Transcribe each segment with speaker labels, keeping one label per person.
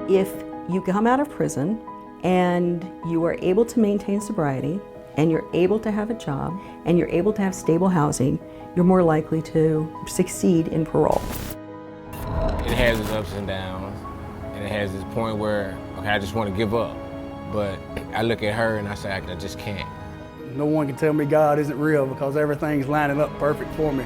Speaker 1: If you come out of prison and you are able to maintain sobriety, and you're able to have a job, and you're able to have stable housing, you're more likely to succeed in parole.
Speaker 2: It has its ups and downs, and it has this point where, okay, I just want to give up. But I look at her and I say, I just can't.
Speaker 3: No one can tell me God isn't real because everything's lining up perfect for me.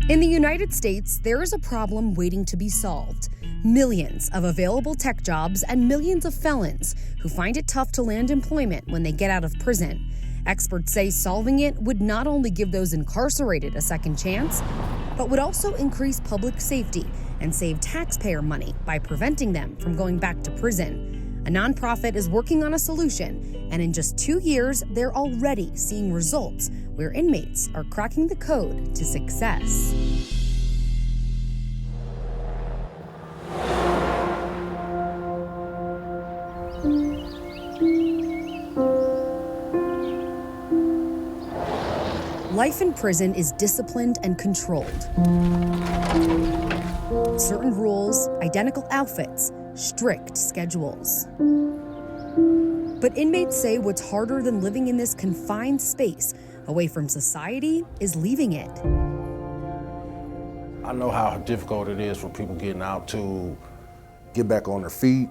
Speaker 4: In the United States, there is a problem waiting to be solved. Millions of available tech jobs and millions of felons who find it tough to land employment when they get out of prison. Experts say solving it would not only give those incarcerated a second chance, but would also increase public safety and save taxpayer money by preventing them from going back to prison. A nonprofit is working on a solution, and in just 2 years, they're already seeing results where inmates are cracking the code to success. Life in prison is disciplined and controlled. Certain rules, identical outfits, strict schedules. But inmates say what's harder than living in this confined space away from society is leaving it.
Speaker 5: I know how difficult it is for people getting out to get back on their feet,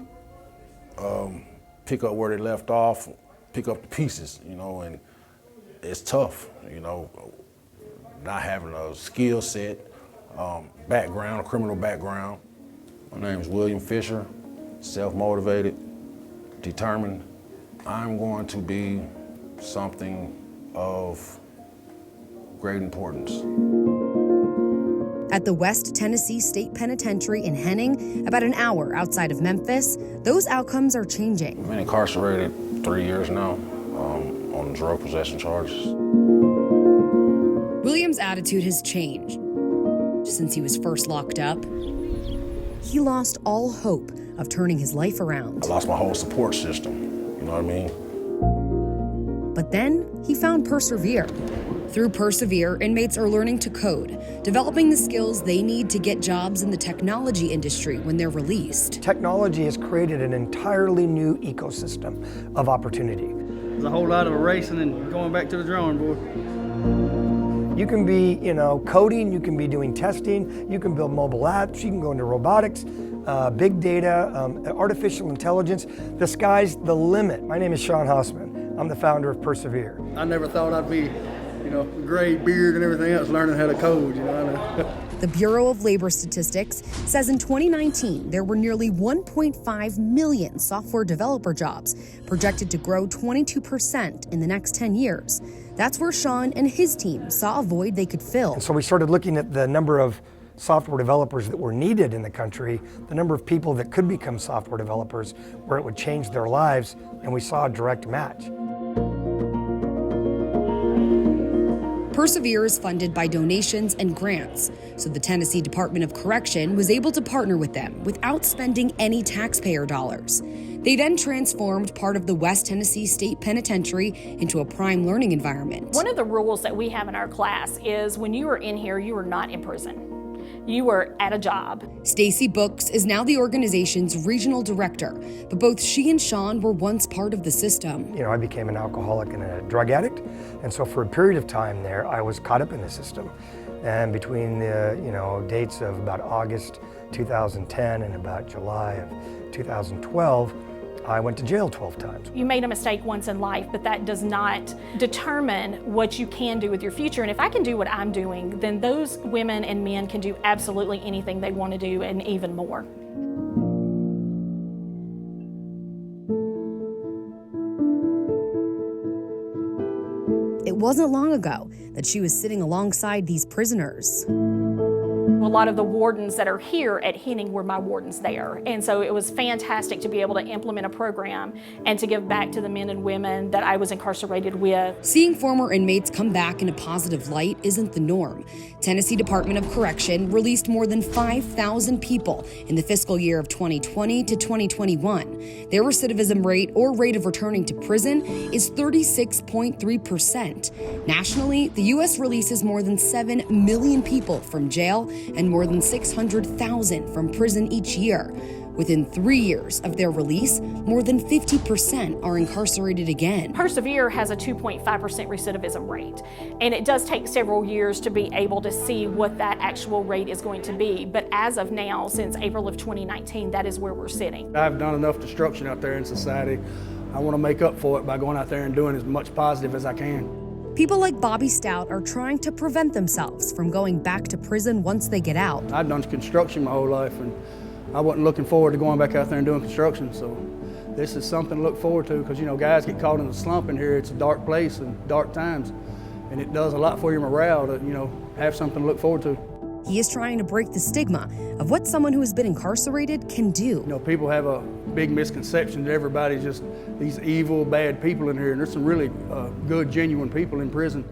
Speaker 5: pick up where they left off, pick up the pieces, and it's tough, not having a skill set, background, a criminal background. My name is William Fisher, self-motivated, determined. I'm going to be something of great importance.
Speaker 4: At the West Tennessee State Penitentiary in Henning, about an hour outside of Memphis, those outcomes are changing.
Speaker 5: I've been incarcerated 3 years now on drug possession charges.
Speaker 4: William's attitude has changed since he was first locked up. He lost all hope of turning his life around.
Speaker 5: I lost my whole support system, you know what I mean?
Speaker 4: But then he found Persevere. Through Persevere, inmates are learning to code, developing the skills they need to get jobs in the technology industry when they're released.
Speaker 6: Technology has created an entirely new ecosystem of opportunity.
Speaker 3: There's a whole lot of erasing and going back to the drawing board.
Speaker 6: You can be, coding, you can be doing testing, you can build mobile apps, you can go into robotics, big data, artificial intelligence. The sky's the limit. My name is Sean Hausman. I'm the founder of Persevere.
Speaker 3: I never thought I'd be, gray beard and everything else learning how to code,
Speaker 4: The Bureau of Labor Statistics says in 2019, there were nearly 1.5 million software developer jobs, projected to grow 22% in the next 10 years. That's where Sean and his team saw a void they could fill.
Speaker 6: And so we started looking at the number of software developers that were needed in the country, the number of people that could become software developers, where it would change their lives, and we saw a direct match.
Speaker 4: Persevere is funded by donations and grants, so the Tennessee Department of Correction was able to partner with them without spending any taxpayer dollars. They then transformed part of the West Tennessee State Penitentiary into a prime learning environment.
Speaker 7: One of the rules that we have in our class is when you are in here, you are not in prison. You were at a job.
Speaker 4: Stacy Books is now the organization's regional director, but both she and Sean were once part of the system.
Speaker 6: I became an alcoholic and a drug addict, and so for a period of time there, I was caught up in the system. And between the dates of about August 2010 and about July of 2012, I went to jail 12 times.
Speaker 7: You made a mistake once in life, but that does not determine what you can do with your future. And if I can do what I'm doing, then those women and men can do absolutely anything they want to do and even more.
Speaker 4: It wasn't long ago that she was sitting alongside these prisoners.
Speaker 7: A lot of the wardens that are here at Henning were my wardens there. And so it was fantastic to be able to implement a program and to give back to the men and women that I was incarcerated with.
Speaker 4: Seeing former inmates come back in a positive light isn't the norm. Tennessee Department of Correction released more than 5,000 people in the fiscal year of 2020 to 2021. Their recidivism rate, or rate of returning to prison, is 36.3%. Nationally, the U.S. releases more than 7 million people from jail and more than 600,000 from prison each year. Within 3 years of their release, more than 50% are incarcerated again.
Speaker 7: Persevere has a 2.5% recidivism rate, and it does take several years to be able to see what that actual rate is going to be. But as of now, since April of 2019, that is where we're sitting.
Speaker 3: I've done enough destruction out there in society. I want to make up for it by going out there and doing as much positive as I can.
Speaker 4: People like Bobby Stout are trying to prevent themselves from going back to prison once they get out.
Speaker 3: I've done construction my whole life, and I wasn't looking forward to going back out there and doing construction, so this is something to look forward to, because, you know, guys get caught in the slump in here. It's a dark place and dark times, and it does a lot for your morale to, you know, have something to look forward to.
Speaker 4: He is trying to break the stigma of what someone who has been incarcerated can do.
Speaker 3: You know, people have a big misconception that everybody's just these evil, bad people in here, and there's some really good, genuine people in prison.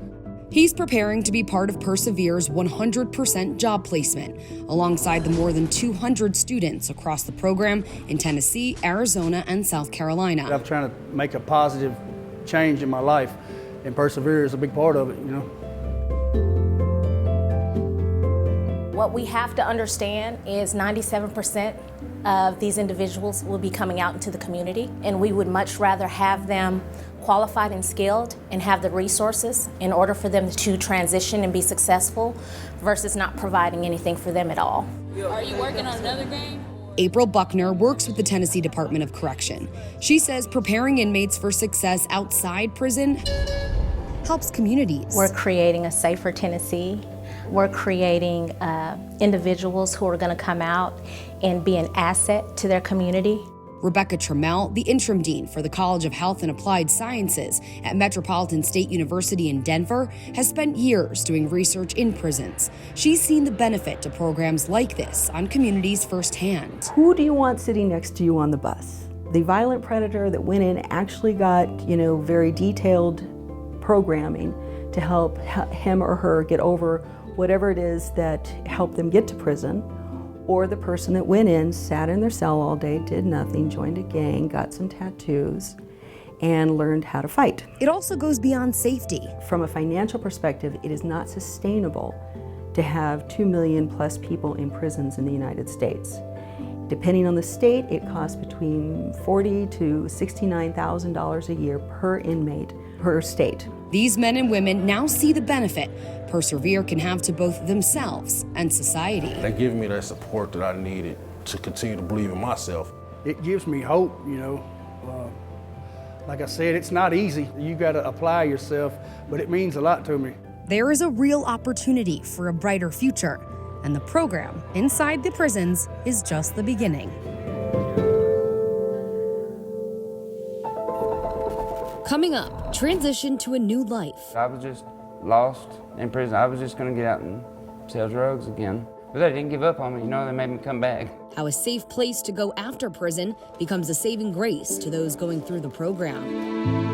Speaker 4: He's preparing to be part of Persevere's 100% job placement, alongside the more than 200 students across the program in Tennessee, Arizona, and South Carolina.
Speaker 3: I'm trying to make a positive change in my life, and Persevere is a big part of it, you know.
Speaker 8: What we have to understand is 97% of these individuals will be coming out into the community, and we would much rather have them qualified and skilled and have the resources in order for them to transition and be successful versus not providing anything for them at all.
Speaker 9: Are you working on another game?
Speaker 4: April Buckner works with the Tennessee Department of Correction. She says preparing inmates for success outside prison helps communities.
Speaker 8: We're creating a safer Tennessee. We're creating individuals who are going to come out and be an asset to their community.
Speaker 4: Rebecca Trammell, the interim dean for the College of Health and Applied Sciences at Metropolitan State University in Denver, has spent years doing research in prisons. She's seen the benefit to programs like this on communities firsthand.
Speaker 1: Who do you want sitting next to you on the bus? The violent predator that went in actually got, very detailed programming to help him or her get over whatever it is that helped them get to prison, or the person that went in, sat in their cell all day, did nothing, joined a gang, got some tattoos, and learned how to fight.
Speaker 4: It also goes beyond safety.
Speaker 1: From a financial perspective, it is not sustainable to have 2 million plus people in prisons in the United States. Depending on the state, it costs between $40,000 to $69,000 a year per inmate per state.
Speaker 4: These men and women now see the benefit Persevere can have to both themselves and society.
Speaker 5: They give me that support that I needed to continue to believe in myself.
Speaker 3: It gives me hope, like I said, it's not easy. You got to apply yourself, but it means a lot to me.
Speaker 4: There is a real opportunity for a brighter future, and the program inside the prisons is just the beginning. Coming up, transition to a new life.
Speaker 10: I was just lost in prison. I was just going to get out and sell drugs again. But they didn't give up on me, they made me come back.
Speaker 4: How a safe place to go after prison becomes a saving grace to those going through the program.